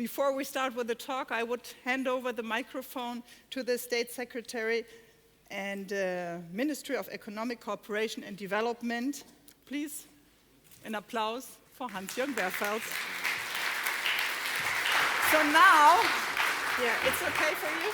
Before we start with the talk, I would hand over the microphone to the State Secretary and Ministry of Economic Cooperation and Development. Please, an applause for Hans-Jürgen Beerfeltz. So now, yeah, it's okay for you?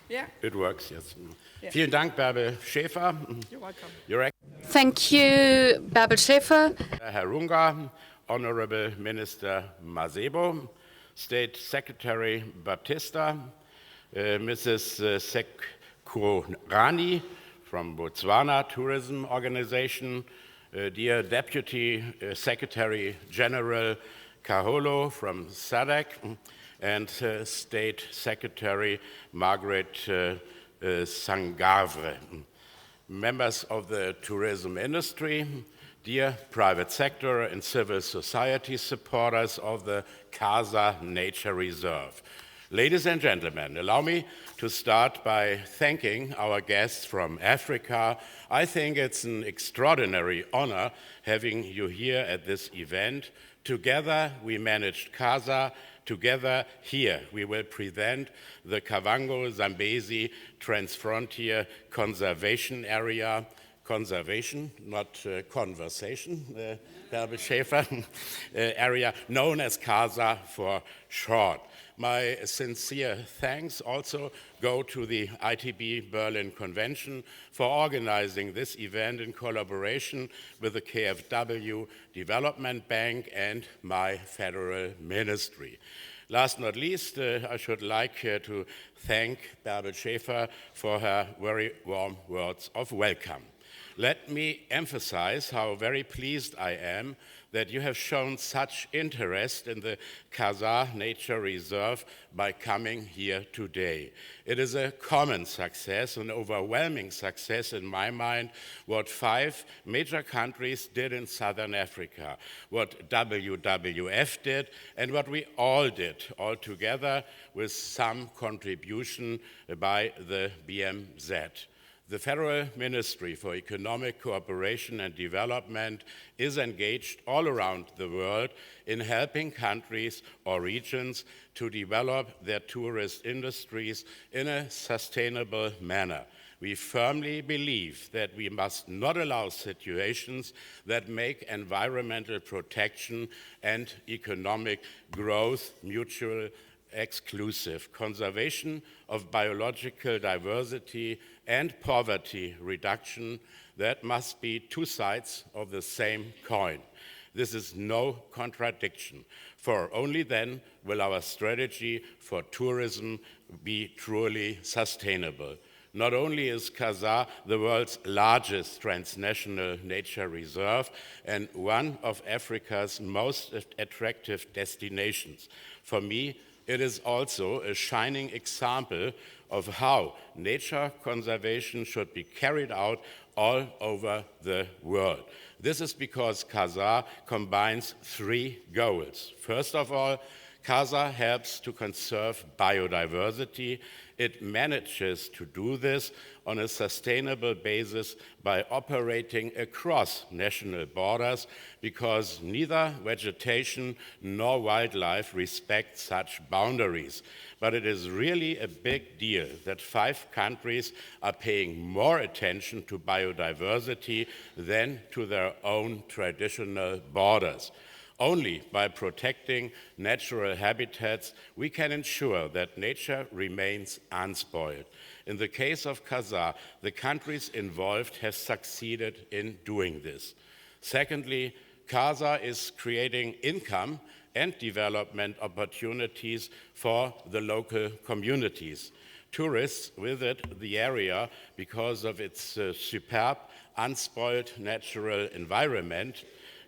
Yeah? It works, yes. Yeah. Vielen Dank, Bärbel Schäfer. You're welcome. Thank you, Bärbel Schäfer. Herunga, Honorable Minister Masebo, State Secretary Baptista, Mrs. Sekurani from Botswana Tourism Organization, dear Deputy Secretary General Caholo from SADC, and State Secretary Margaret Sangavre. Members of the tourism industry, dear private sector and civil society supporters of the KAZA Nature Reserve. Ladies and gentlemen, allow me to start by thanking our guests from Africa. I think it's an extraordinary honor having you here at this event. Together we managed KAZA. Together here we will present the Kavango Zambezi Transfrontier Conservation Area. Conservation, not conversation, Bärbel Schäfer, area known as KAZA for short. My sincere thanks also go to the ITB Berlin Convention for organizing this event in collaboration with the KfW Development Bank and my federal ministry. Last but not least, I should like to thank Bärbel Schäfer for her very warm words of welcome. Let me emphasize how very pleased I am that you have shown such interest in the KAZA Nature Reserve by coming here today. It is a common success, an overwhelming success in my mind, what 5 major countries did in Southern Africa, what WWF did, and what we all did, all together with some contribution by the BMZ. The Federal Ministry for Economic Cooperation and Development is engaged all around the world in helping countries or regions to develop their tourist industries in a sustainable manner. We firmly believe that we must not allow situations that make environmental protection and economic growth mutually exclusive. Conservation of biological diversity and poverty reduction, that must be 2 sides of the same coin. This is no contradiction, for only then will our strategy for tourism be truly sustainable. Not only is KAZA the world's largest transnational nature reserve and one of Africa's most attractive destinations, for me, it is also a shining example of how nature conservation should be carried out all over the world. This is because KAZA combines 3 goals. First of all, KAZA helps to conserve biodiversity. It manages to do this on a sustainable basis by operating across national borders because neither vegetation nor wildlife respect such boundaries. But it is really a big deal that 5 countries are paying more attention to biodiversity than to their own traditional borders. Only by protecting natural habitats we can ensure that nature remains unspoiled. In the case of KAZA, the countries involved have succeeded in doing this. Secondly, KAZA is creating income and development opportunities for the local communities. Tourists visit the area because of its superb, unspoiled natural environment.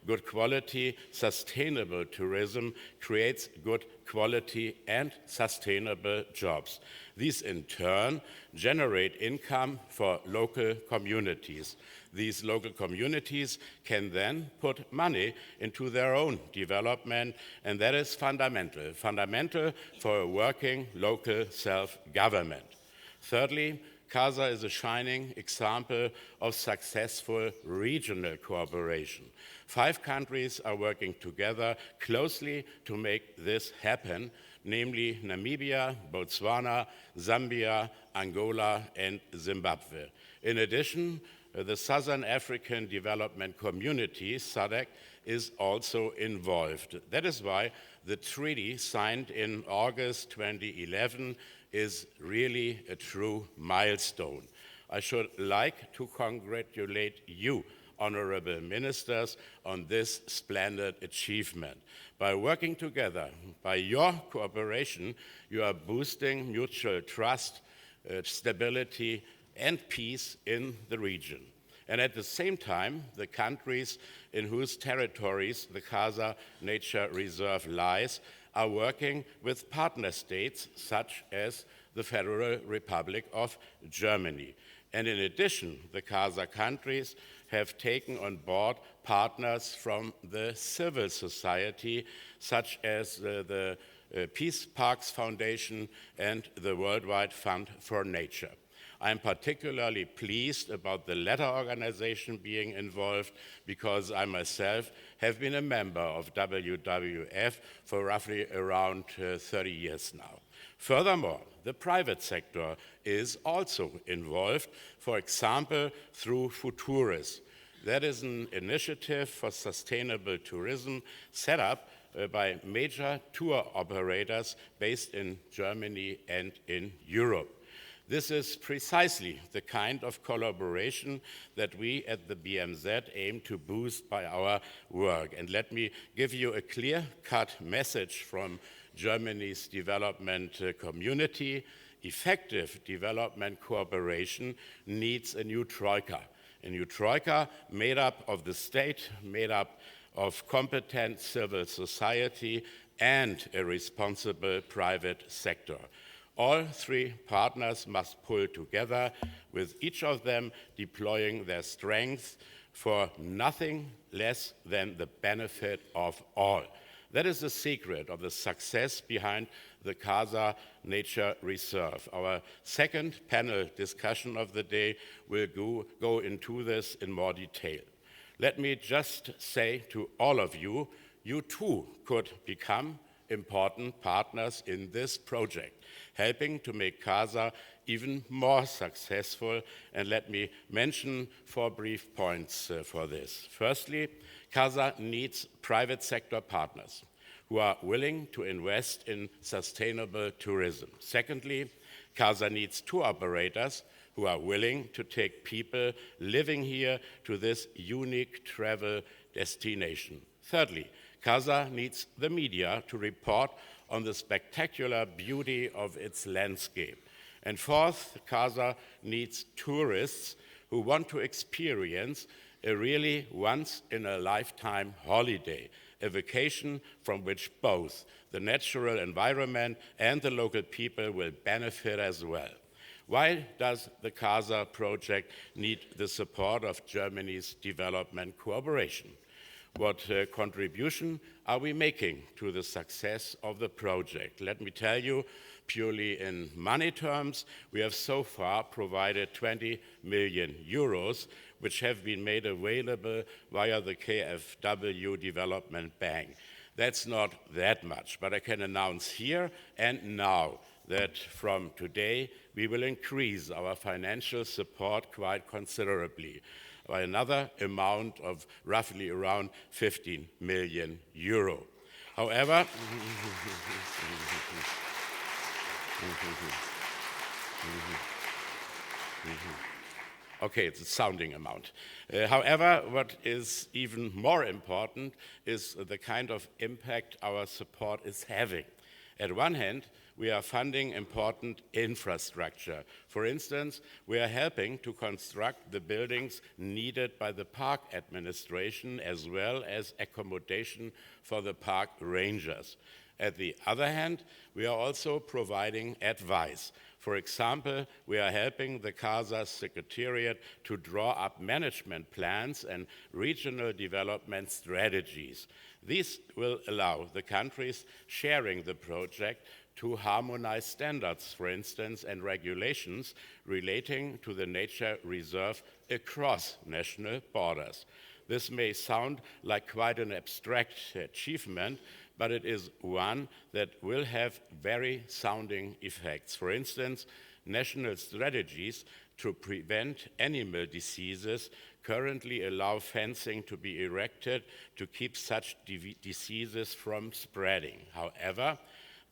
Good quality, sustainable tourism creates good quality and sustainable jobs. These in turn generate income for local communities. These local communities can then put money into their own development, and that is fundamental for a working local self-government. Thirdly, KAZA is a shining example of successful regional cooperation. 5 countries are working together closely to make this happen, namely Namibia, Botswana, Zambia, Angola, and Zimbabwe. In addition, the Southern African Development Community, SADC, is also involved. That is why the treaty signed in August 2011 is really a true milestone. I should like to congratulate you, honorable ministers, on this splendid achievement. By working together, by your cooperation, you are boosting mutual trust, stability, and peace in the region. And at the same time, the countries in whose territories the KAZA Nature Reserve lies are working with partner states such as the Federal Republic of Germany. And in addition, the KAZA countries have taken on board partners from the civil society, such as the Peace Parks Foundation and the Worldwide Fund for Nature. I am particularly pleased about the latter organization being involved because I myself have been a member of WWF for roughly around 30 years now. Furthermore, the private sector is also involved, for example, through Futuris. That is an initiative for sustainable tourism set up by major tour operators based in Germany and in Europe. This is precisely the kind of collaboration that we at the BMZ aim to boost by our work. And let me give you a clear-cut message from Germany's development community. Effective development cooperation needs a new troika made up of the state, made up of competent civil society, and a responsible private sector. All 3 partners must pull together, with each of them deploying their strengths for nothing less than the benefit of all. That is the secret of the success behind the KAZA Nature Reserve. Our second panel discussion of the day will go into this in more detail. Let me just say to all of you, you too could become important partners in this project, helping to make KAZA even more successful. And let me mention 4 brief points for this. Firstly, KAZA needs private sector partners who are willing to invest in sustainable tourism. Secondly, KAZA needs tour operators who are willing to take people living here to this unique travel destination. Thirdly, KAZA needs the media to report on the spectacular beauty of its landscape. And fourth, KAZA needs tourists who want to experience a really once-in-a-lifetime holiday, a vacation from which both the natural environment and the local people will benefit as well. Why does the KAZA project need the support of Germany's development cooperation? What contribution are we making to the success of the project? Let me tell you, purely in money terms, we have so far provided 20 million euros, which have been made available via the KfW Development Bank. That's not that much, but I can announce here and now that from today we will increase our financial support quite considerably by another amount of roughly around 15 million euro. However, okay, it's a sounding amount. However, what is even more important is the kind of impact our support is having. At one hand, we are funding important infrastructure. For instance, we are helping to construct the buildings needed by the park administration as well as accommodation for the park rangers. At the other hand, we are also providing advice. For example, we are helping the KAZA Secretariat to draw up management plans and regional development strategies. These will allow the countries sharing the project to harmonize standards, for instance, and regulations relating to the nature reserve across national borders. This may sound like quite an abstract achievement, but it is one that will have very sounding effects. For instance, national strategies to prevent animal diseases currently allow fencing to be erected to keep such diseases from spreading. However,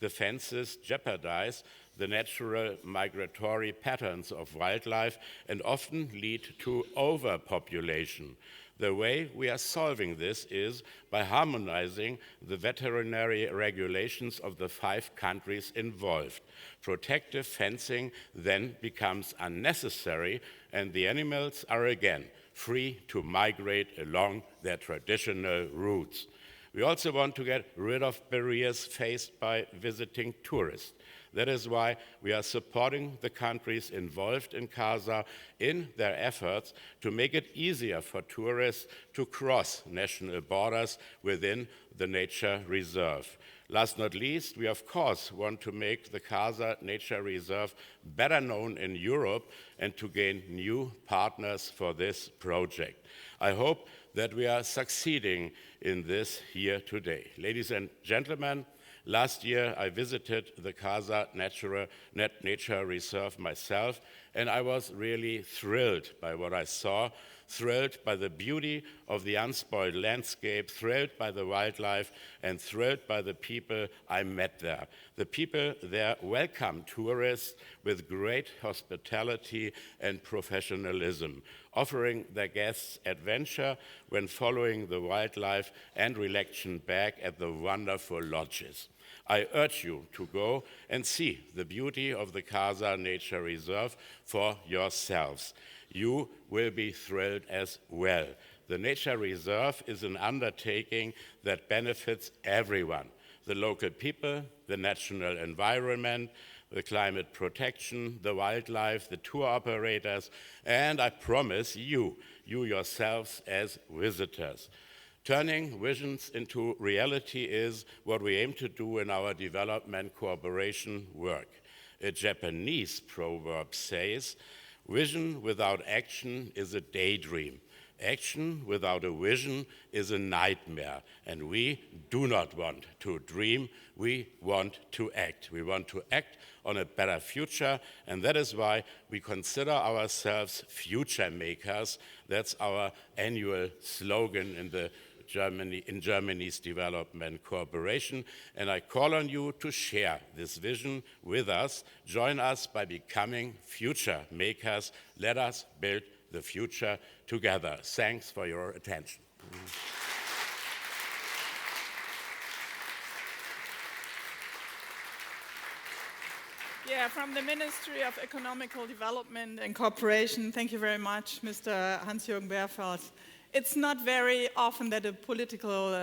the fences jeopardize the natural migratory patterns of wildlife and often lead to overpopulation. The way we are solving this is by harmonizing the veterinary regulations of the 5 countries involved. Protective fencing then becomes unnecessary, and the animals are again free to migrate along their traditional routes. We also want to get rid of barriers faced by visiting tourists. That is why we are supporting the countries involved in KAZA in their efforts to make it easier for tourists to cross national borders within the nature reserve. Last but not least, we of course want to make the KAZA Nature Reserve better known in Europe and to gain new partners for this project. I hope that we are succeeding in this here today. Ladies and gentlemen, last year I visited the KAZA Nature Reserve myself, and I was really thrilled by what I saw, thrilled by the beauty of the unspoiled landscape, thrilled by the wildlife, and thrilled by the people I met there. The people there welcome tourists with great hospitality and professionalism, offering their guests adventure when following the wildlife and relaxation back at the wonderful lodges. I urge you to go and see the beauty of the KAZA Nature Reserve for yourselves. You will be thrilled as well. The Nature Reserve is an undertaking that benefits everyone: the local people, the national environment, the climate protection, the wildlife, the tour operators, and I promise you yourselves as visitors. Turning visions into reality is what we aim to do in our development cooperation work. A Japanese proverb says, "Vision without action is a daydream. Action without a vision is a nightmare." And we do not want to dream, we want to act. We want to act on a better future, and that is why we consider ourselves future makers. That's our annual slogan in Germany's development cooperation, and I call on you to share this vision with us. Join us by becoming future makers. Let us build the future together. Thanks for your attention. Yeah, from the Ministry of Economical Development and Cooperation, thank you very much, Mr. Hans-Jürgen Beerfeltz. It's not very often that a political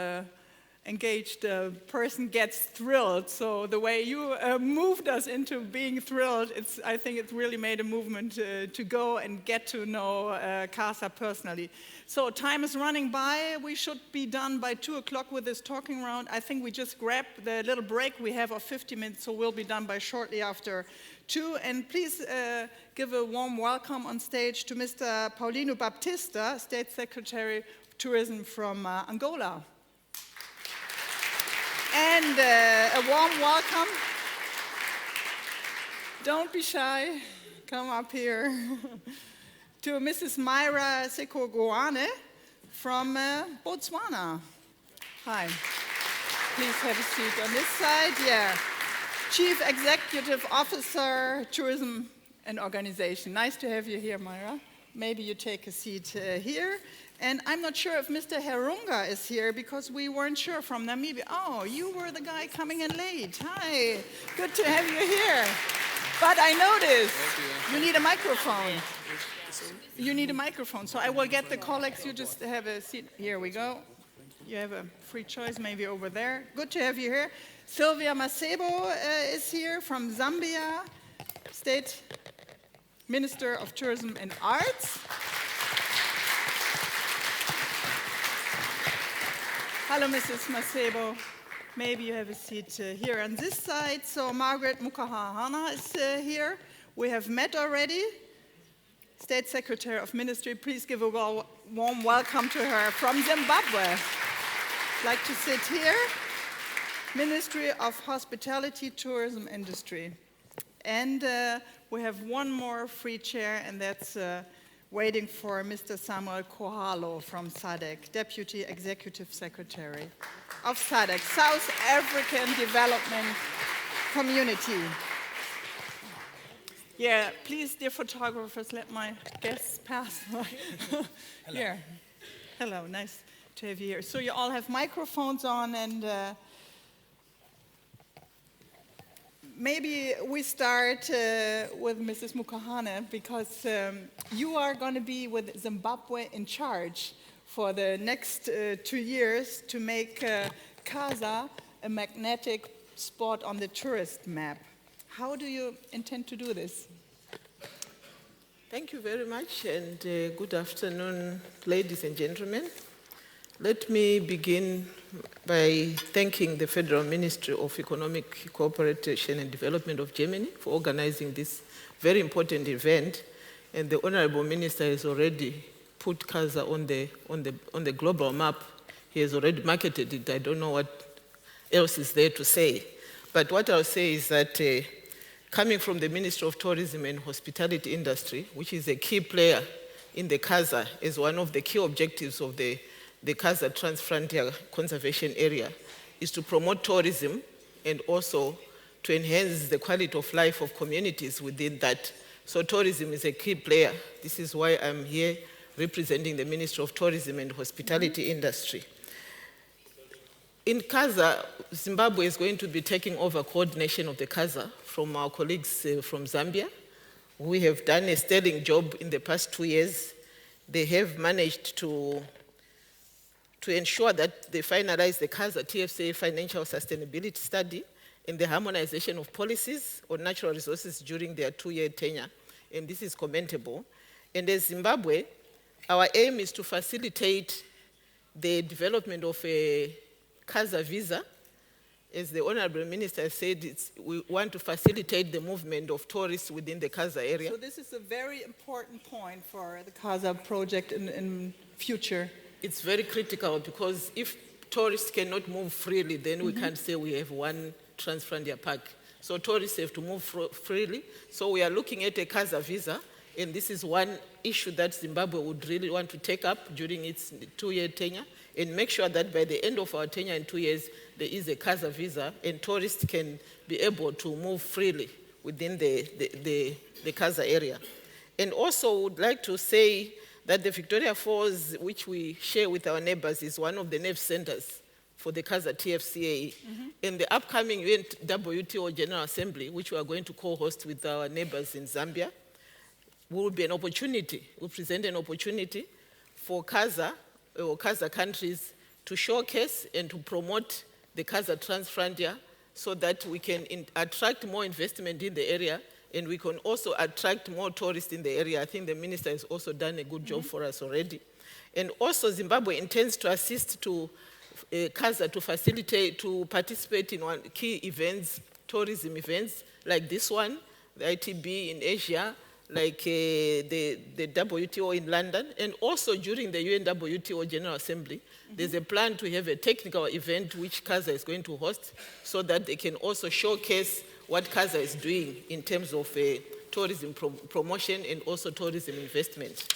engaged person gets thrilled. So the way you moved us into being thrilled, I think it really made a movement to go and get to know KAZA personally. So time is running by. We should be done by 2 o'clock with this talking round. I think we just grab the little break we have of 50 minutes, so we'll be done by shortly after 2. And please give a warm welcome on stage to Mr. Paulino Baptista, State Secretary of Tourism from Angola. And a warm welcome. Don't be shy. Come up here. To Mrs. Myra Sekogoane from Botswana. Hi. Please have a seat on this side. Yeah. Chief Executive Officer, Tourism and Organization. Nice to have you here, Myra. Maybe you take a seat here. And I'm not sure if Mr. Herunga is here because we weren't sure from Namibia. Oh, you were the guy coming in late. Hi, good to have you here. But I noticed you need a microphone. You need a microphone, so I will get the colleagues. You just have a seat. Here we go. You have a free choice, maybe over there. Good to have you here. Sylvia Masebo is here from Zambia, State Minister of Tourism and Arts. Hello, Mrs. Masebo. Maybe you have a seat here on this side. So Margaret Mukahahana is here. We have met already. State Secretary of Ministry, please give a warm welcome to her from Zimbabwe. Like to sit here. Ministry of Hospitality, Tourism, Industry. And we have one more free chair, and that's waiting for Mr. Samuel Caholo from SADC, Deputy Executive Secretary of SADC, South African Development Community. Yeah, please, dear photographers, let my guests pass. Hello. Here. Hello, nice to have you here. So you all have microphones on, and maybe we start with Mrs. Mukahane, because you are going to be with Zimbabwe in charge for the next 2 years to make KAZA a magnetic spot on the tourist map. How do you intend to do this? Thank you very much, and good afternoon, ladies and gentlemen. Let me begin by thanking the Federal Ministry of Economic Cooperation and Development of Germany for organizing this very important event. And the Honorable Minister has already put KAZA on the global map. He has already marketed it. I don't know what else is there to say. But what I'll say is that coming from the Ministry of Tourism and Hospitality Industry, which is a key player in the KAZA, as one of the key objectives of the KAZA Transfrontier Conservation Area, is to promote tourism and also to enhance the quality of life of communities within that. So tourism is a key player. This is why I'm here representing the Ministry of Tourism and Hospitality Industry. In KAZA, Zimbabwe is going to be taking over coordination of the KAZA from our colleagues from Zambia. We have done a sterling job in the past 2 years. They have managed to ensure that they finalize the KAZA TFCA financial sustainability study and the harmonization of policies on natural resources during their 2-year tenure. And this is commendable. And as Zimbabwe, our aim is to facilitate the development of a KAZA visa. As the Honorable Minister said, we want to facilitate the movement of tourists within the KAZA area. So this is a very important point for the KAZA project in future. It's very critical, because if tourists cannot move freely, then we can't say we have one Transfrontier Park. So tourists have to move freely. So we are looking at a KAZA visa, and this is one issue that Zimbabwe would really want to take up during its 2-year tenure, and make sure that by the end of our tenure in 2 years, there is a KAZA visa, and tourists can be able to move freely within the KAZA area. And also would like to say that the Victoria Falls, which we share with our neighbors, is one of the nerve centers for the KAZA TFCA. In the upcoming WTO General Assembly, which we are going to co-host with our neighbors in Zambia, will be an opportunity, will present an opportunity for KAZA or KAZA countries to showcase and to promote the KAZA Transfrontier, so that we can attract more investment in the area, and we can also attract more tourists in the area. I think the Minister has also done a good job for us already. And also Zimbabwe intends to assist to KAZA to facilitate, to participate in key events, tourism events like this one, the ITB in Asia, like the WTO in London, and also during the UNWTO General Assembly, there's a plan to have a technical event which KAZA is going to host, so that they can also showcase what KAZA is doing in terms of tourism promotion and also tourism investment.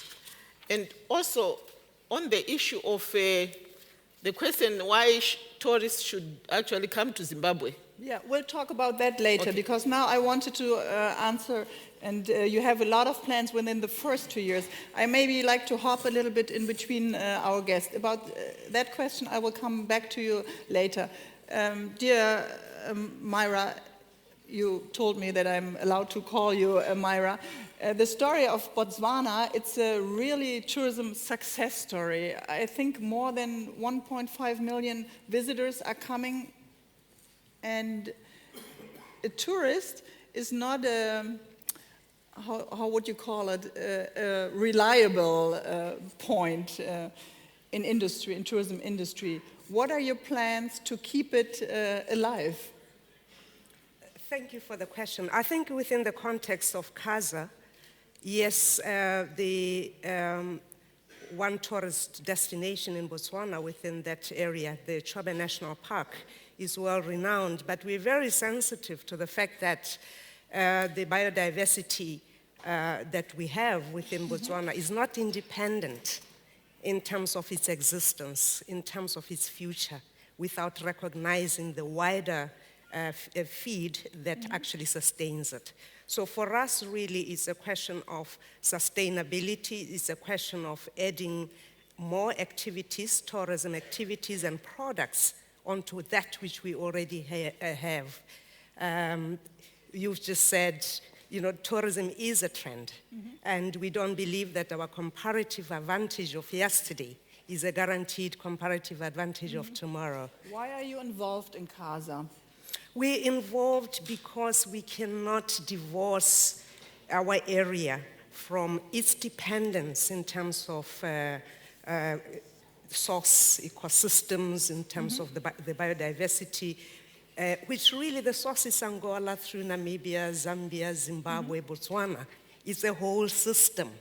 And also on the issue of the question why tourists should actually come to Zimbabwe. Yeah, we'll talk about that later, okay. Because now I wanted to answer, and you have a lot of plans within the first 2 years. I maybe like to hop a little bit in between our guests. About that question, I will come back to you later. Dear Myra, you told me that I'm allowed to call you Myra. The story of Botswana, it's a really tourism success story. I think more than 1.5 million visitors are coming, and a tourist is not a, how would you call it, a reliable point in industry, in tourism industry. What are your plans to keep it alive? Thank you for the question. I think within the context of KAZA, yes, the one tourist destination in Botswana within that area, the Chobe National Park, is well renowned, but we're very sensitive to the fact that the biodiversity that we have within Botswana is not independent in terms of its existence, in terms of its future, without recognizing the wider feed that actually sustains it. So for us, really, it's a question of sustainability. It's a question of adding more activities, tourism activities and products onto that which we already have. You've just said, you know, tourism is a trend, and we don't believe that our comparative advantage of yesterday is a guaranteed comparative advantage of tomorrow. Why are you involved in KAZA? We're involved because we cannot divorce our area from its dependence in terms of source ecosystems, in terms of the biodiversity, which really the source is Angola through Namibia, Zambia, Zimbabwe, Botswana. It's a whole system.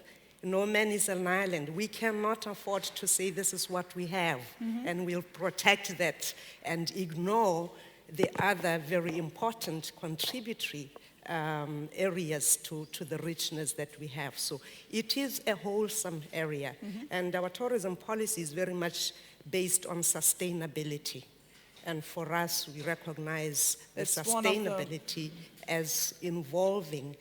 No man is an island. We cannot afford to say this is what we have, and we'll protect that and ignore the other very important contributory areas to the richness that we have. So it is a wholesome area, and our tourism policy is very much based on sustainability. And for us, we recognize the sustainability as involving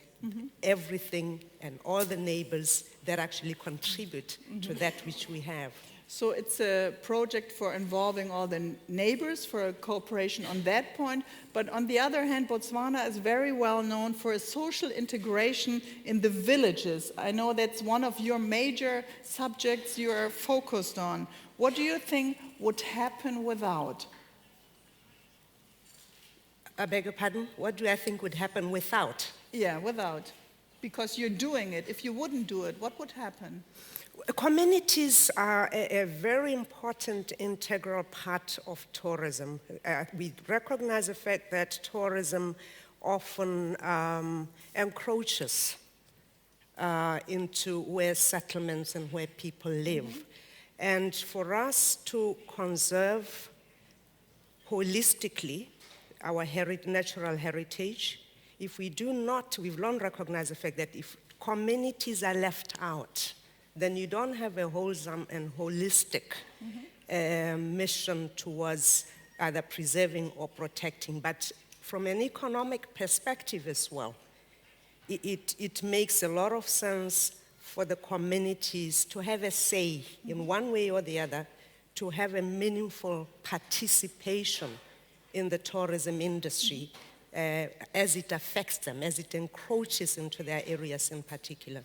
everything and all the neighbors that actually contribute to that which we have. So it's a project for involving all the neighbors, for a cooperation on that point. But on the other hand, Botswana is very well known for a social integration in the villages. I know that's one of your major subjects you are focused on. What do you think would happen without? I beg your pardon? What do I think would happen without? Yeah, without. Because you're doing it. If you wouldn't do it, what would happen? Communities are a very important integral part of tourism. We recognize the fact that tourism often encroaches into where settlements and where people live. And for us to conserve holistically our natural heritage, if we do not, we've long recognized the fact that if communities are left out, then you don't have a wholesome and holistic mission towards either preserving or protecting. But from an economic perspective as well, it makes a lot of sense for the communities to have a say in one way or the other, to have a meaningful participation in the tourism industry as it affects them, as it encroaches into their areas in particular.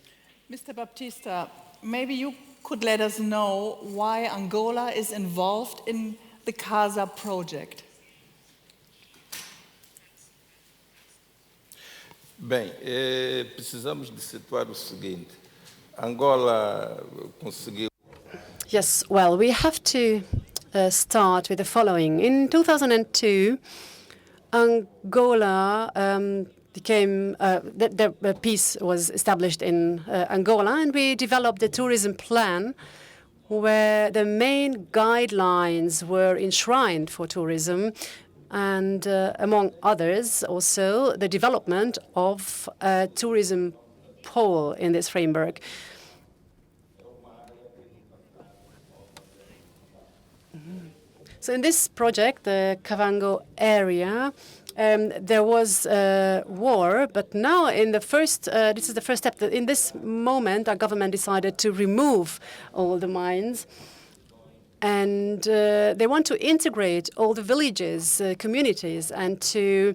Mr. Baptista, maybe you could let us know why Angola is involved in the KAZA project. Bem, precisamos de situar o seguinte. Angola conseguiu. Yes, well, we have to start with the following. In 2002, Angola became, the peace was established in Angola, and we developed a tourism plan where the main guidelines were enshrined for tourism, and among others, also the development of a tourism pole in this framework. So in this project, the Kavango area, there was war, but now in the first, this is the first step. In this moment, our government decided to remove all the mines, and they want to integrate all the villages, communities, and to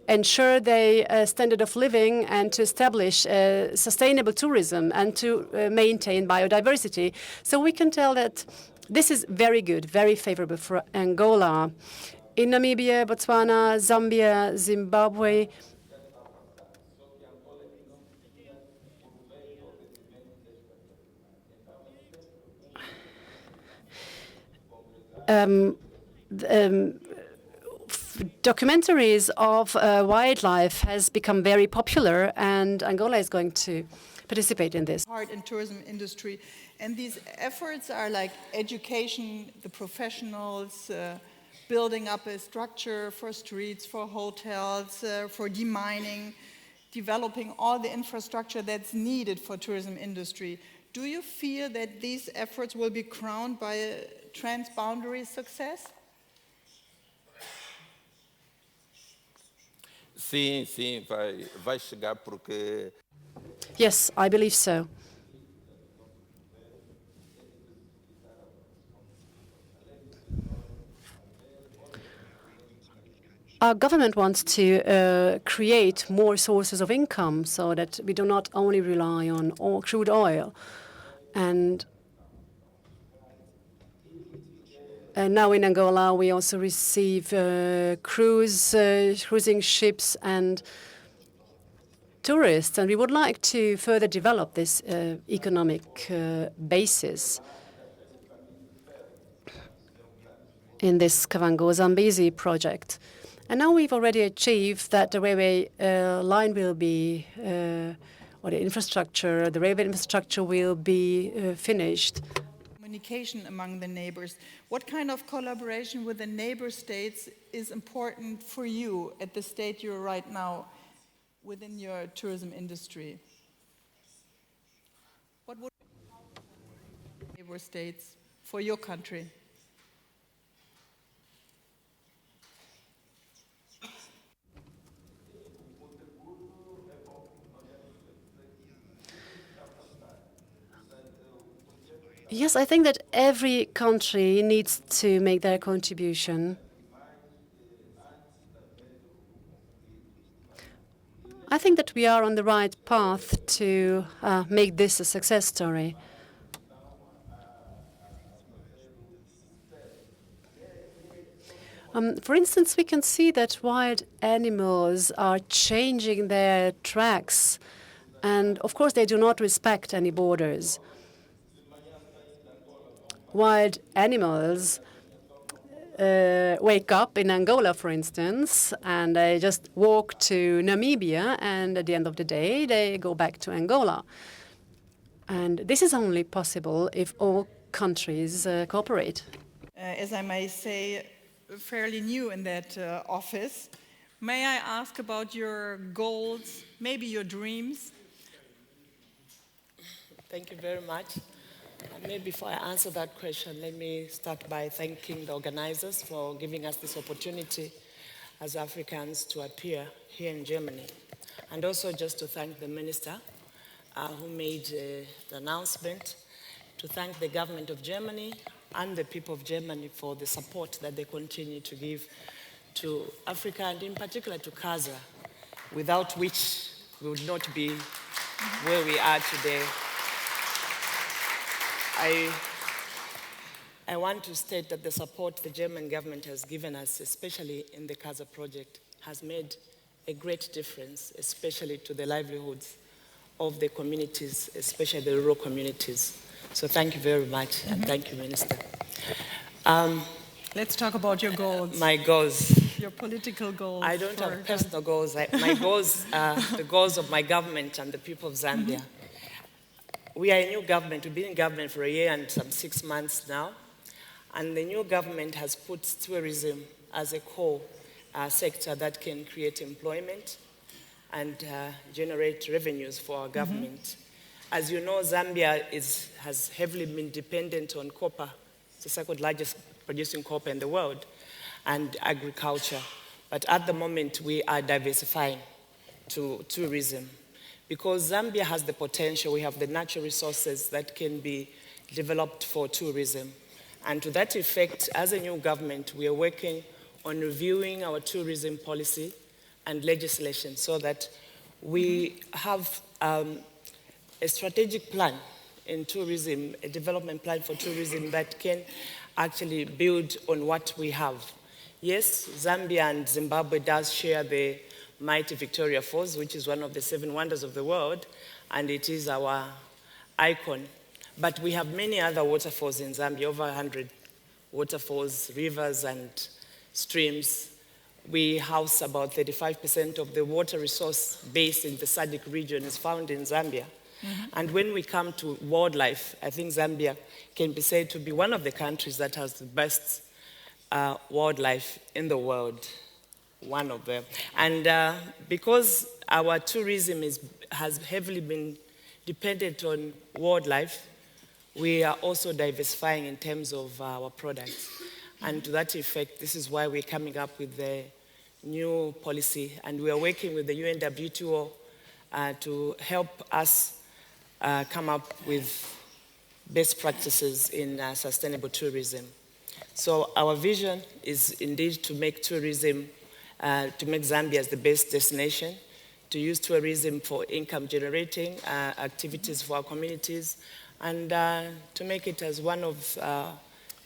ensure their standard of living and to establish sustainable tourism and to maintain biodiversity. So we can tell that this is very good, very favorable for Angola. In Namibia, Botswana, Zambia, Zimbabwe, documentaries of wildlife has become very popular, and Angola is going to participate in this. Part in tourism industry, and these efforts are like education, the professionals, building up a structure for streets, for hotels, for demining, developing all the infrastructure that's needed for tourism industry. Do you feel that these efforts will be crowned by a transboundary success? Sim, sim, vai chegar porque Yes, I believe so. Our government wants to create more sources of income so that we do not only rely on crude oil. And now in Angola, we also receive cruising ships and tourists, and we would like to further develop this economic basis in this Kavango Zambezi project. And now we've already achieved that the railway line will be, or the railway infrastructure will be finished. Communication among the neighbors. What kind of collaboration with the neighbor states is important for you at the state you're right now within your tourism industry? What would be neighbor states for your country? Yes, I think that every country needs to make their contribution. I think that we are on the right path to make this a success story. For instance, we can see that wild animals are changing their tracks, and of course they do not respect any borders. Wild animals wake up in Angola, for instance, and they just walk to Namibia, and at the end of the day, they go back to Angola. And this is only possible if all countries cooperate. As I may say, fairly new in that office, may I ask about your goals, maybe your dreams? Thank you very much. Maybe before I answer that question, let me start by thanking the organizers for giving us this opportunity as Africans to appear here in Germany. And also just to thank the minister who made the announcement, to thank the government of Germany and the people of Germany for the support that they continue to give to Africa, and in particular to KAZA, without which we would not be where we are today. I want to state that the support the German government has given us, especially in the KAZA project, has made a great difference, especially to the livelihoods of the communities, especially the rural communities. So thank you very much, and thank you, Minister. Let's talk about your goals. My goals. Your political goals. I don't have personal goals. My goals are the goals of my government and the people of Zambia. We are a new government. We've been in government for a year and some 6 months now. And the new government has put tourism as a core sector that can create employment and generate revenues for our government. As you know, Zambia has heavily been dependent on copper. It's the second largest producing copper in the world, and agriculture. But at the moment, we are diversifying to tourism. Because Zambia has the potential, we have the natural resources that can be developed for tourism. And to that effect, as a new government, we are working on reviewing our tourism policy and legislation so that we have a strategic plan in tourism, a development plan for tourism that can actually build on what we have. Yes, Zambia and Zimbabwe does share the mighty Victoria Falls, which is one of the 7 wonders of the world, and it is our icon. But we have many other waterfalls in Zambia, over 100 waterfalls, rivers, and streams. We house about 35% of the water resource base in the SADC region is found in Zambia. And when we come to wildlife, I think Zambia can be said to be one of the countries that has the best wildlife in the world, one of them. And because our tourism has heavily been dependent on wildlife, we are also diversifying in terms of our products. And to that effect, this is why we're coming up with the new policy, and we are working with the UNWTO to help us come up with best practices in sustainable tourism. So our vision is indeed to make tourism, to make Zambia as the best destination, to use tourism for income generating activities for our communities, and to make it as one of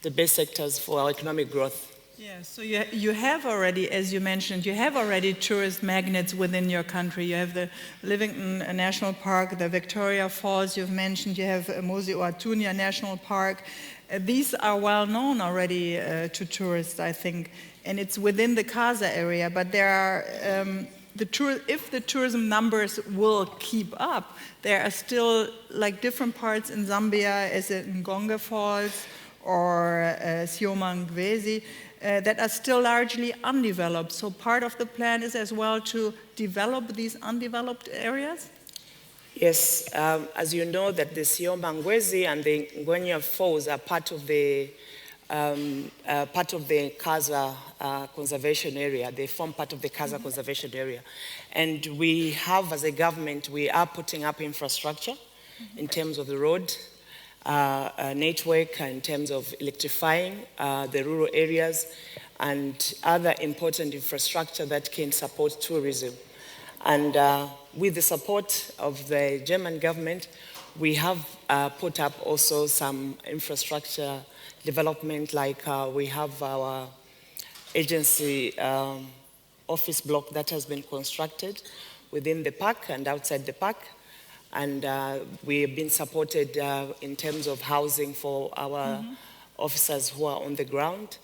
the best sectors for our economic growth. Yeah, so you have already, as you mentioned, you have already tourist magnets within your country. You have the Livington National Park, the Victoria Falls you've mentioned, you have Mosi-oa-Tunya National Park. These are well known already to tourists, I think, and it's within the KAZA area, but there are, if the tourism numbers will keep up, there are still like different parts in Zambia, as in Ngonga Falls or Siomangwezi, that are still largely undeveloped. So part of the plan is as well to develop these undeveloped areas? Yes, as you know that the Siomangwezi and the Ngwenya Falls are part of the KAZA conservation area. They form part of the KAZA conservation area. And we have, as a government, we are putting up infrastructure in terms of the road, network, in terms of electrifying the rural areas and other important infrastructure that can support tourism. And with the support of the German government, we have put up also some infrastructure development, like we have our agency office block that has been constructed within the park and outside the park. And we have been supported in terms of housing for our officers who are on the ground,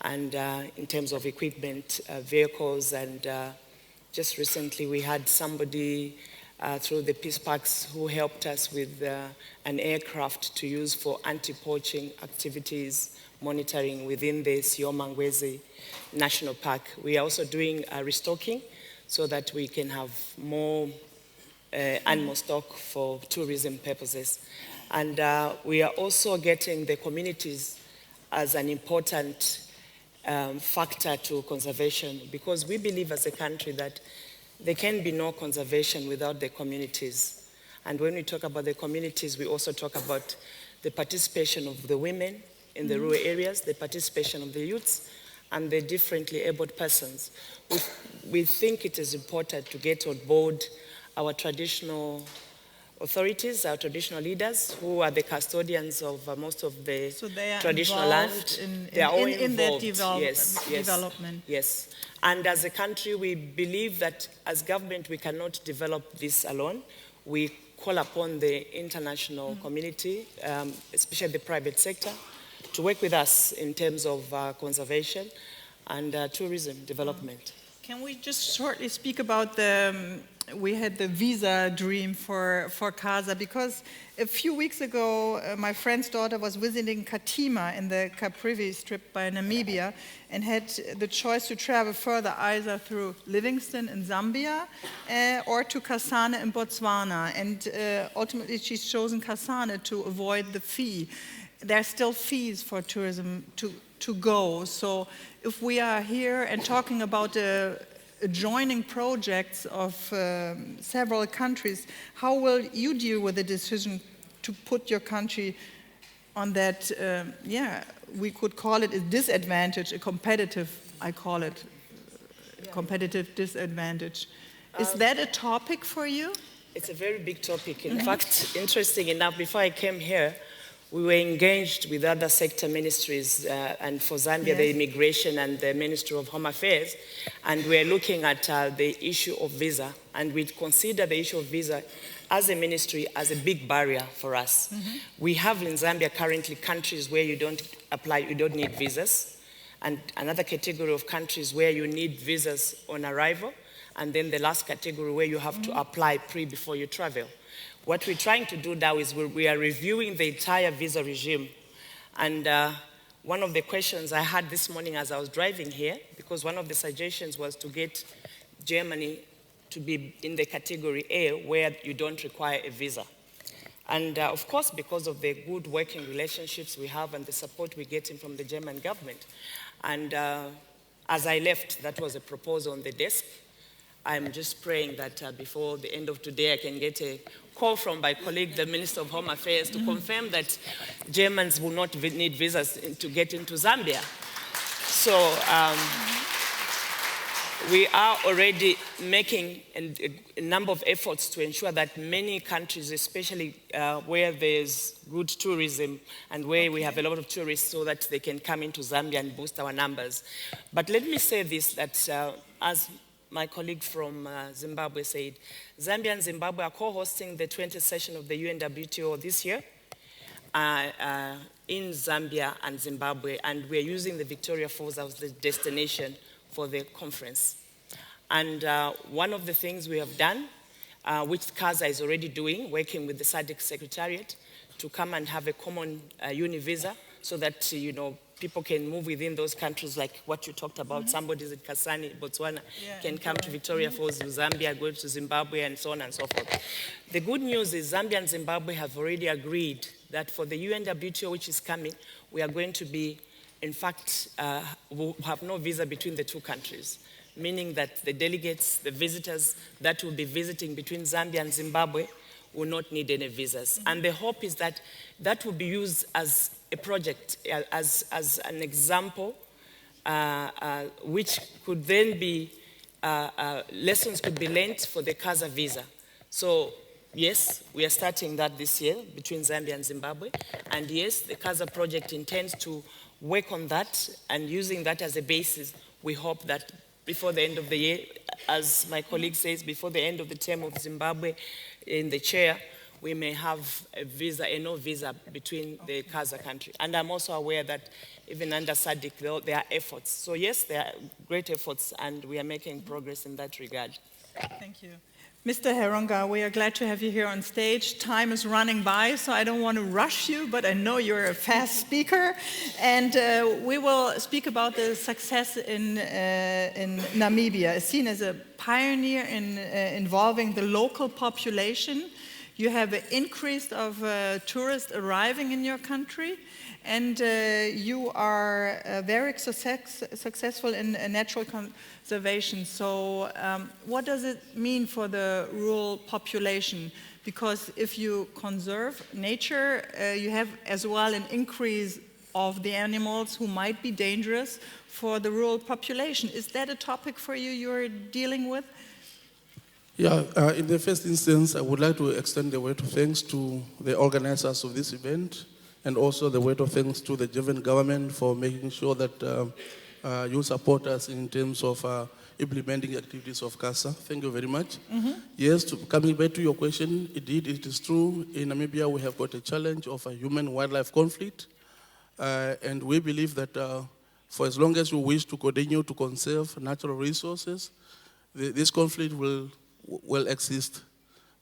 and in terms of equipment, vehicles, and just recently we had somebody through the peace parks who helped us with an aircraft to use for anti-poaching activities, monitoring within the Siomangwezi National Park. We are also doing restocking so that we can have more animal stock for tourism purposes. And we are also getting the communities as an important factor to conservation, because we believe as a country that there can be no conservation without the communities. And when we talk about the communities, we also talk about the participation of the women in the rural areas, the participation of the youths, and the differently abled persons. We think it is important to get on board our traditional authorities, our traditional leaders, who are the custodians of most of the traditional land. They are all involved in that development. Yes. And as a country, we believe that as government, we cannot develop this alone. We call upon the international community, especially the private sector, to work with us in terms of conservation and tourism development. Can we just shortly speak about we had the visa dream for KAZA, because a few weeks ago, my friend's daughter was visiting Katima in the Caprivi Strip by Namibia and had the choice to travel further either through Livingstone in Zambia or to Kasane in Botswana. And ultimately, she's chosen Kasane to avoid the fee. There are still fees for tourism to go. So if we are here and talking about adjoining projects of several countries, how will you deal with the decision to put your country on that, we could call it a disadvantage, a competitive, I call it, competitive disadvantage. Is that a topic for you? It's a very big topic. In fact, interesting enough, before I came here, we were engaged with other sector ministries, and for Zambia, the Immigration and the Ministry of Home Affairs, and we're looking at the issue of visa, and we consider the issue of visa as a ministry as a big barrier for us. We have in Zambia currently countries where you don't apply, you don't need visas, and another category of countries where you need visas on arrival, and then the last category where you have to apply before you travel. What we're trying to do now is we are reviewing the entire visa regime. And one of the questions I had this morning as I was driving here, because one of the suggestions was to get Germany to be in the category A, where you don't require a visa. And of course, because of the good working relationships we have and the support we're getting from the German government. And as I left, that was a proposal on the desk. I'm just praying that before the end of today, I can get a call from my colleague, the Minister of Home Affairs, to confirm that Germans will not need visas to get into Zambia. So we are already making a number of efforts to ensure that many countries, especially where there's good tourism and where we have a lot of tourists, so that they can come into Zambia and boost our numbers. But let me say this, that as my colleague from Zimbabwe said, Zambia and Zimbabwe are co-hosting the 20th session of the UNWTO this year in Zambia and Zimbabwe, and we're using the Victoria Falls as the destination for the conference. And one of the things we have done, which KAZA is already doing, working with the SADC Secretariat, to come and have a common uni-visa so that, people can move within those countries, like what you talked about. Somebody's in Kasane, Botswana, can come to Victoria Falls, Zambia, go to Zimbabwe, and so on and so forth. The good news is Zambia and Zimbabwe have already agreed that for the UNWTO, which is coming, we are going to be, in fact, we'll have no visa between the two countries, meaning that the delegates, the visitors that will be visiting between Zambia and Zimbabwe will not need any visas. And the hope is that that will be used as a project, as an example, which could then be, lessons could be learned for the KAZA visa. So yes, we are starting that this year between Zambia and Zimbabwe. And yes, the KAZA project intends to work on that, and using that as a basis, we hope that before the end of the year, as my colleague says, before the end of the term of Zimbabwe in the chair, we may have a visa, a no visa between the KAZA country. And I'm also aware that even under SADC, there are efforts. So yes, there are great efforts, and we are making progress in that regard. Thank you. Mr. Herunga, we are glad to have you here on stage. Time is running by, so I don't want to rush you, but I know you're a fast speaker. And we will speak about the success in Namibia, seen as a pioneer in involving the local population. You have an increase of tourists arriving in your country, and you are very successful in natural conservation. So what does it mean for the rural population? Because if you conserve nature, you have as well an increase of the animals who might be dangerous for the rural population. Is that a topic for you you're dealing with? Yeah, in the first instance, I would like to extend the word of thanks to the organizers of this event, and also the word of thanks to the German government for making sure that you support us in terms of implementing the activities of KAZA. Thank you very much. Yes, coming back to your question, indeed it is true. In Namibia, we have got a challenge of a human-wildlife conflict, and we believe that for as long as we wish to continue to conserve natural resources, this conflict will exist,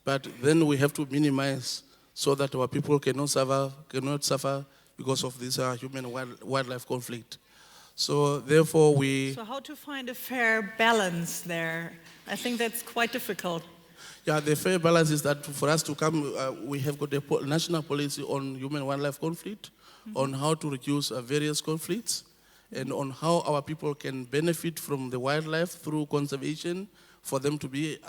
but then we have to minimize so that our people cannot suffer because of this human-wildlife conflict. So therefore So how to find a fair balance there? I think that's quite difficult. Yeah, the fair balance is that for us to come, we have got a national policy on human-wildlife conflict, on how to reduce various conflicts, and on how our people can benefit from the wildlife through conservation, for them to be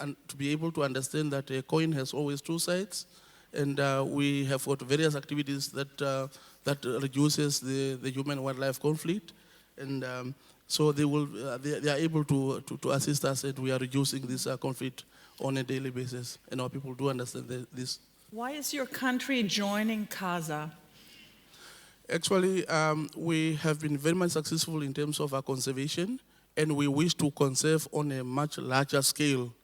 able to understand that a coin has always two sides, and we have got various activities that reduces the human-wildlife conflict, and so they are able to assist us, and we are reducing this conflict on a daily basis, and our people do understand this. Why is your country joining KAZA? Actually, we have been very much successful in terms of our conservation, and we wish to conserve on a much larger scale.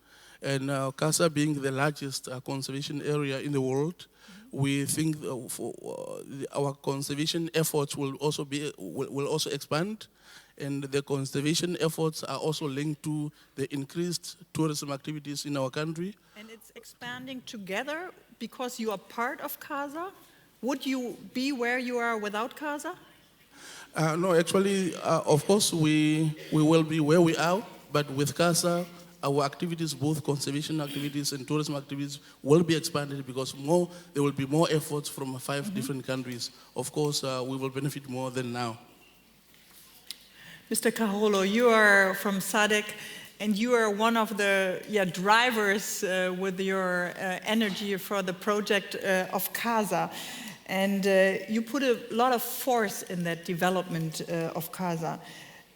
And KAZA being the largest conservation area in the world, we think our conservation efforts will also expand, and the conservation efforts are also linked to the increased tourism activities in our country. And it's expanding together because you are part of KAZA? Would you be where you are without KAZA? No, actually, of course, we will be where we are, but with KAZA, our activities, both conservation activities and tourism activities, will be expanded because there will be more efforts from 5 different countries. Of course, we will benefit more than now. Mr. Caholo, you are from SADC, and you are one of the drivers with your energy for the project of KAZA. And you put a lot of force in that development of KAZA.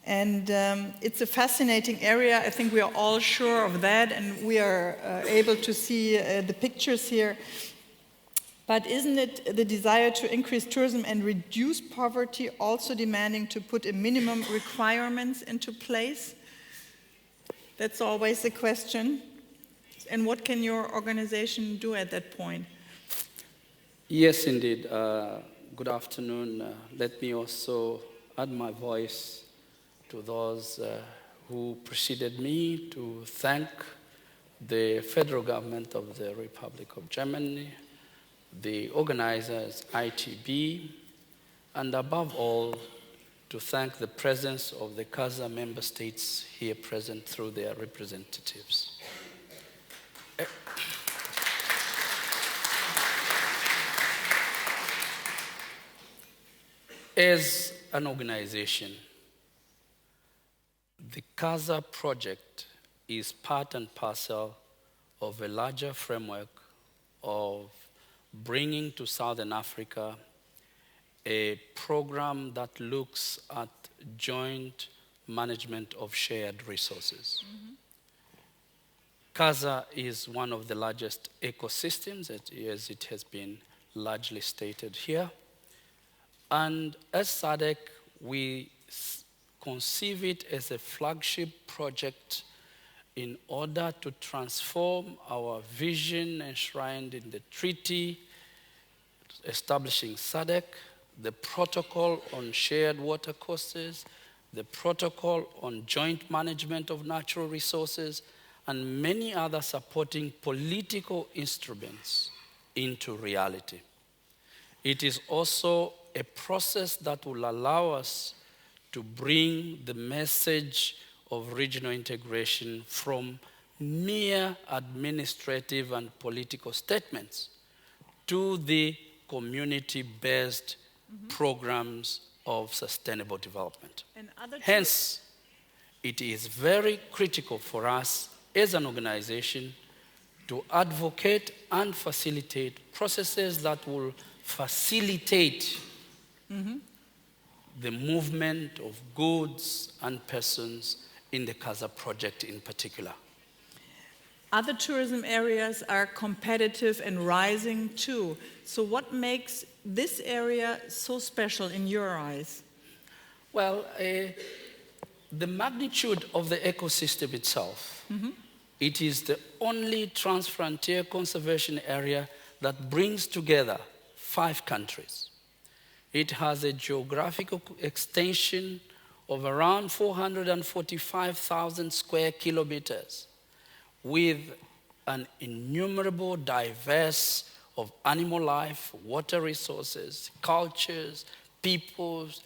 And it's a fascinating area. I think we are all sure of that, and we are able to see the pictures here. But isn't it the desire to increase tourism and reduce poverty also demanding to put a minimum requirements into place? That's always the question. And what can your organization do at that point? Yes, indeed. Good afternoon. Let me also add my voice to those who preceded me to thank the federal government of the Republic of Germany, the organizers, ITB, and above all, to thank the presence of the KAZA member states here present through their representatives. As an organization, the KAZA project is part and parcel of a larger framework of bringing to Southern Africa a program that looks at joint management of shared resources. KAZA is one of the largest ecosystems, as it has been largely stated here. And as SADC, we conceive it as a flagship project in order to transform our vision enshrined in the treaty establishing SADC, the protocol on shared water courses, the protocol on joint management of natural resources, and many other supporting political instruments into reality. It is also a process that will allow us to bring the message of regional integration from mere administrative and political statements to the community-based programs of sustainable development. Hence, it is very critical for us as an organization to advocate and facilitate processes that will facilitate the movement of goods and persons in the KAZA project in particular. Other tourism areas are competitive and rising too. So what makes this area so special in your eyes? Well, the magnitude of the ecosystem itself. It is the only transfrontier conservation area that brings together 5 countries. It has a geographical extension of around 445,000 square kilometers with an innumerable diverse of animal life, water resources, cultures, peoples.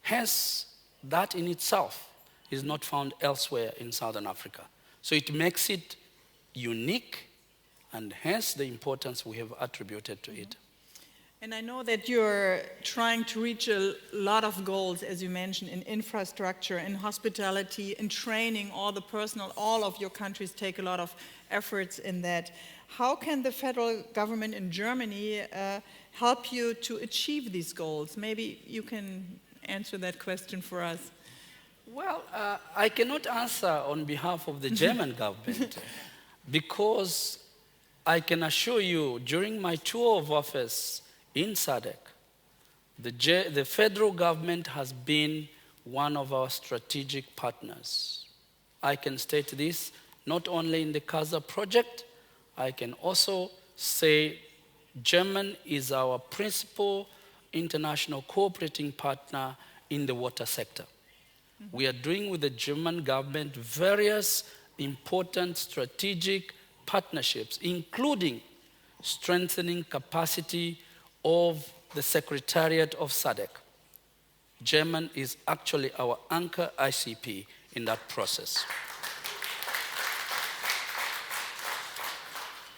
Hence, that in itself is not found elsewhere in Southern Africa. So it makes it unique, and hence the importance we have attributed to it. And I know that you're trying to reach a lot of goals, as you mentioned, in infrastructure, in hospitality, in training, all the personnel. All of your countries take a lot of efforts in that. How can the federal government in Germany help you to achieve these goals? Maybe you can answer that question for us. Well, I cannot answer on behalf of the German government because I can assure you, during my tour of office in SADC, The federal government has been one of our strategic partners. I can state this not only in the KAZA project, I can also say Germany is our principal international cooperating partner in the water sector. We are doing with the German government various important strategic partnerships, including strengthening capacity of the Secretariat of SADC. Germany is actually our anchor ICP in that process.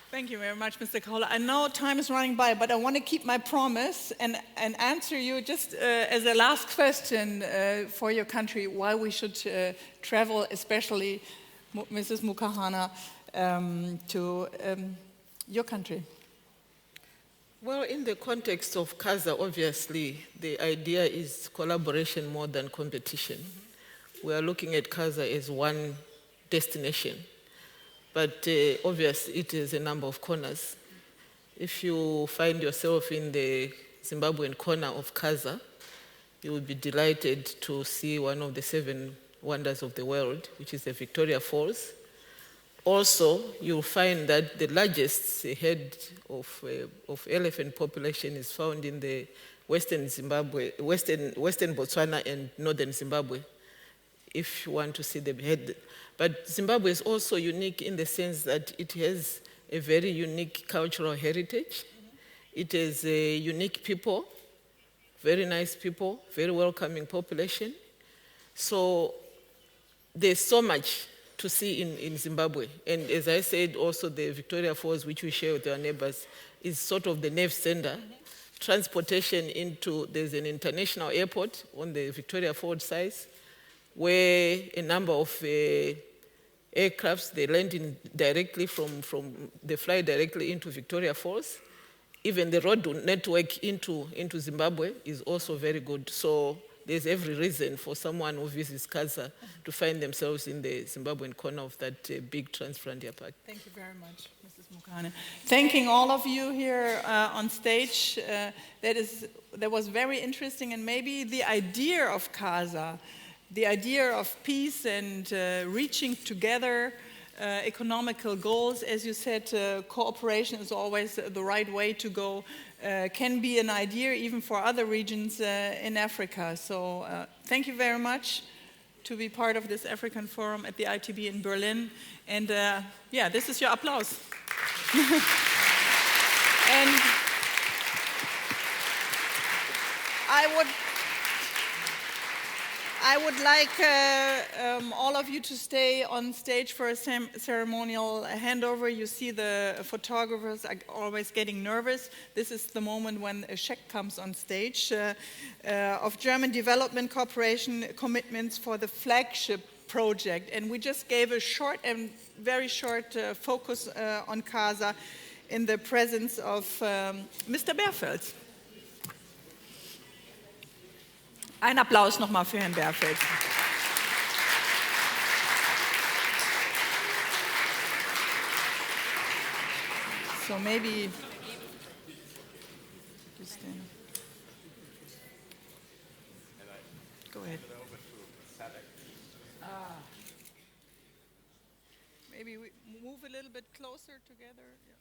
Thank you very much, Mr. Caholo. I know time is running by, but I want to keep my promise and answer you just as a last question for your country, why we should travel, especially Mrs. Mukahana, to your country. Well, in the context of KAZA, obviously, the idea is collaboration more than competition. We are looking at KAZA as one destination, but obviously it is a number of corners. If you find yourself in the Zimbabwean corner of KAZA, you will be delighted to see one of the 7 wonders of the world, which is the Victoria Falls. Also, you'll find that the largest head of elephant population is found in the western Zimbabwe, western Botswana and northern Zimbabwe, if you want to see the head. But Zimbabwe is also unique in the sense that it has a very unique cultural heritage. It is a unique people, very nice people, very welcoming population. So there's so much to see in Zimbabwe. And as I said, also the Victoria Falls, which we share with our neighbors, is sort of the nerve center. Transportation into, there's an international airport on the Victoria Falls side, where a number of aircrafts, they land in directly they fly directly into Victoria Falls. Even the road network into Zimbabwe is also very good. So there's every reason for someone who visits KAZA to find themselves in the Zimbabwean corner of that big Transfrontier park. Thank you very much, Mrs. Mukahane. Thanking all of you here on stage. That was very interesting, and maybe the idea of KAZA, the idea of peace and reaching together economical goals, as you said, cooperation is always the right way to go, can be an idea even for other regions in Africa. So thank you very much to be part of this African Forum at the ITB in Berlin. And yeah, this is your applause. And I would like all of you to stay on stage for a ceremonial handover. You see the photographers are always getting nervous. This is the moment when a check comes on stage of German Development Corporation commitments for the Flagship project. And we just gave a short and very short focus on KAZA in the presence of Mr. Beerfeltz. Ein Applaus nochmal für Herrn Beerfeltz. So maybe just go ahead. Maybe we move a little bit closer together. Yeah.